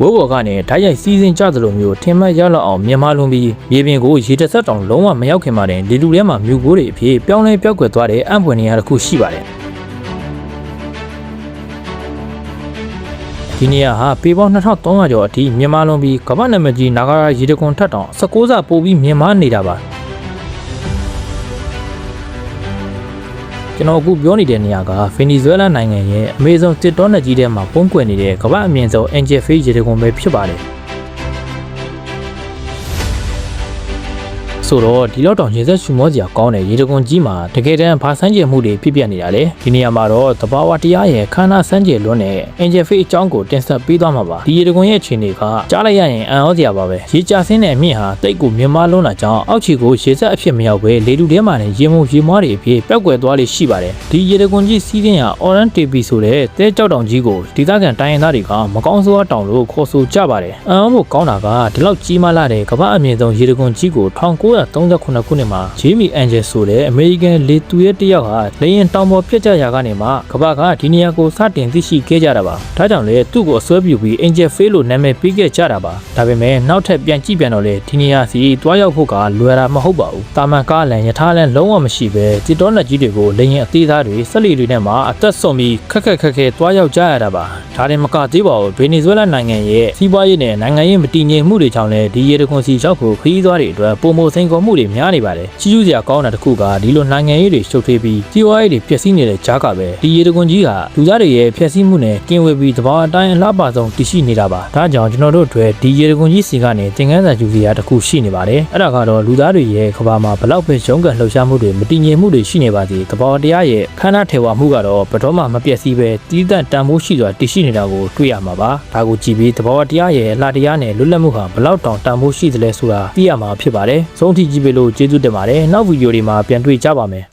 ဝိုးဘော်ကနေဓာတ်ရိုက်စီးစင်းကြသလိုမျိုးထင်မှတ်ရလောက်အောင်မြန်မာလွန်ပြီးမြေပြင်ကိုရေတဆက်တောင်လုံးဝမရောက်ခင်မှာတင်လေလူထဲမှာမြူကိုတွေအဖြစ်ပြောင်းလဲပြောက်ကွယ်သွားတဲ့အံ့ဖွယ်နေရာတစ်ခုရှိပါတယ်ဒီနေရာဟာပေပေါင်း2300ကျော်အထိမြန်မာလွန်ပြီးကမ္ဘာနာမည်ကြီးနာဂရာရေတခွန်ထက်တောင်16ဆပိုပြီးမြင့်မားနေတာပါကျွန်တော်အခုပြောနေတဲ့နေရာကဗင်နီဇွဲလားနိုင်ငံရဲ့အမေဇုန်တစ်တောနယ်ကြီးထဲမှာပုံကွယ်နေတဲ့ကမ္ဘာအမြင့်ဆုံး Angel Face ရေတခွန်ပဲဖြစ်ပါတယ်ဆိုတော့ဒီလောက်တောင်ရေစက်ရှူမောစရာကောင်းတဲ့ရေတခွန်ကြီးမှာတကယ်တမ်းဘာစမ်းကြယ်မှုတွေဖြစ်ပျက်နေတာလဲဒီနေရာမှာတော့သဘာဝတရားရဲ့ခန္ဓာစမ်းကြယ်လွန်းတဲ့ Angel Face အကြောင်းကိုတင်ဆက်ပေးသွားမှာပါဒီရေတခွန်ရဲ့အခြေအနေကကြားလိုက်ရရင်အံ့ဩစရာပါပဲရေကျဆင်းတဲ့အမြင့်ဟာတိတ်ကိုမြင့်မားလွန်းတာကြောင့်အောက်ခြေကိုရေစက်အဖြစ်မရောက်ပဲလေတူထဲမှာလည်းရေမုံရေမွားတွေအဖြစ်ပျောက်ကွယ်သွားလိမ့်ရှိပါတယ်ဒီရေတခွန်ကြီးစီးတဲ့ဟာ Orange TP ဆိုတဲ့တဲကြောက်တောင်ကြီးကိုဒေသခံတိုင်းရင်းသားတွေကမကောင်းဆိုးတောင်လို့ခေါ်ဆိုကြပါတယ်အံ့ဩဖို့ကောင်းတာကဒီလောက်ကြီးမားလာတဲ့ကမ္ဘာအမြင့်ဆုံးရေတခွန်ကြီးကို1939ခုနှစ်မှာဂျေမီအန်ဂျယ်ဆိုတဲ့အမေရိကန်လေသူရဲတယောက်ဟာလေရင်တောင်ပေါ်ပြစ်ကျရာကနေမှကမ္ဘာကဒီနေရာကိုစတင်သိရှိခဲ့ကြတာပါဒါကြောင့်လေသူ့ကိုအစွဲပြုပြီး Angel Face လို့နာမည်ပေးခဲ့ကြတာပါဒါပေမဲ့နောက်ထပ်ပြန်ကြည့်ပြန်တော့လေဒီနေရာစီတွားရောက်ဖို့ကလွယ်တာမဟုတ်ပါဘူးတာမန်ကားလန်ရထားလန်လုံးဝမရှိပဲတစ်တောလက်ကြီးတွေကိုလေရင်အသေးသားတွေဆက်လီတွေနဲ့မှအသက်ဆုံးပြီးခက်ခဲတွားရောက်ကြရတာပါဒါတင်မကသေးပါဘူးဗင်နီဇွဲလားနိုင်ငံရဲ့စီးပွားရေးနဲ့နိုင်ငံရေးမတည်ငြိမ်မှုတွေကြောင့်လည်းဒီရေတခွန်စီရောက်ဖို့ခရီးသွားတွေအတွက်ပုံမစိန်ခေါ်မှုတွေများနေပါတယ်ချီးကျူးစရာကောင်းတာတစ်ခုကဒီလိုနိုင်ငံရေးတွေရှုပ်ထွေးပြီးစီးပွားရေးတွေပျက်စီးနေတဲ့ကြားကပဲဒီရေတခွန်ကြီးကလူသားတွေရဲ့ဖျက်ဆီးမှုနဲ့ကင်းဝေးပြီးတဘာအတိုင်းအလှပဆုံးတည်ရှိနေတာပါဒါကြောင့်ကျွန်တော်တို့အတွက်ဒီရေတခွန်ကြီးစီကနေသင်ခန်းစာယူစရာတစ်ခုရှိနေပါတယ်အဲ့ဒါကတော့လူသားတွေရဲ့ကဘာမှာဘလောက်ပဲရုန်းကန်လှုပ်ရှားမှုတွေမတည်ငြိမ်မှုတွေရှိနေပါသေးတဘာတရားရဲ့ခန္ဓာထေဝမှုကတော့ဘယ်တော့မှမပျက်စီးပဲတည်တံ့တန်ဖိုးရှိစွာတည်ရှိနေတာကိုတွေ့ရမှာပါဒါကိုကြည့်ပြီးတဘာတရားရဲ့အလှတရားနဲ့လွတ်လပ်မှုဟာဘလောက်တောင်တန်ဖိုးရှိသလဲဆိုတာသိရမှာဖြစ်ပါတယ်ဆုံးထိကြည့်ပေးလို့ကျေးဇူးတင်ပါတယ်နောက်ဗီဒီယိုတွေမှာပြန်တွေ့ကြပါမယ်